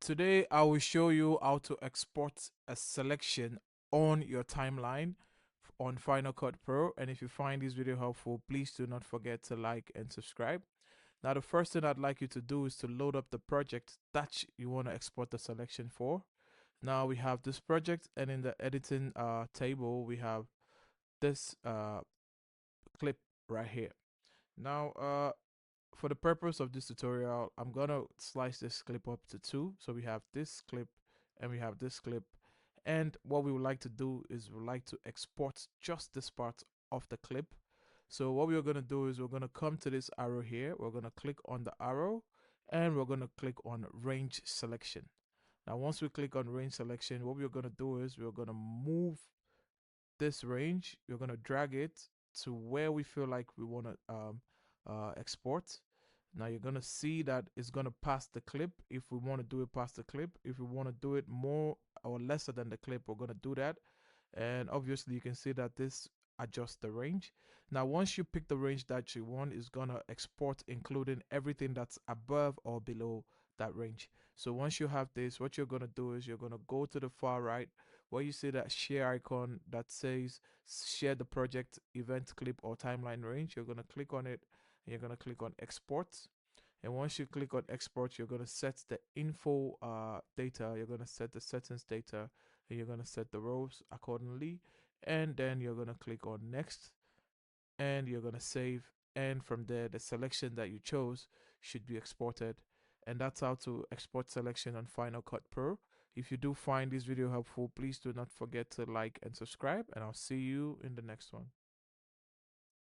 Today I will show you how to export a selection on your timeline on Final Cut Pro. And if you find this video helpful, please do not forget to like and subscribe. Now the first thing I'd like you to do is to load up the project that you want to export the selection for. Now we have this project, and in the editing table we have this clip right here. Now for the purpose of this tutorial, I'm gonna slice this clip up to two. So we have this clip and we have this clip. And what we would like to do is we would like to export just this part of the clip. So what we're gonna do is we're gonna come to this arrow here. We're gonna click on the arrow and we're gonna click on range selection. Now, once we click on range selection, what we're gonna do is we're gonna move this range. We're gonna drag it to where we feel like we wanna export. Now you're gonna see that it's gonna pass the clip if we want to do it past the clip. If we want to do it more or lesser than the clip, we're gonna do that. And obviously you can see that this adjusts the range. Now once you pick the range that you want, it's gonna export including everything that's above or below that range. So once you have this, what you're gonna do is you're gonna go to the far right where you see that share icon that says share the project event clip or timeline range. You're gonna click on it and you're going to click on export. And once you click on export, you're going to set the info data, you're going to set the settings data, and you're going to set the rows accordingly. And then you're going to click on next and you're going to save. And from there, the selection that you chose should be exported. And that's how to export selection on Final Cut Pro. If you do find this video helpful, please do not forget to like and subscribe, and I'll see you in the next one.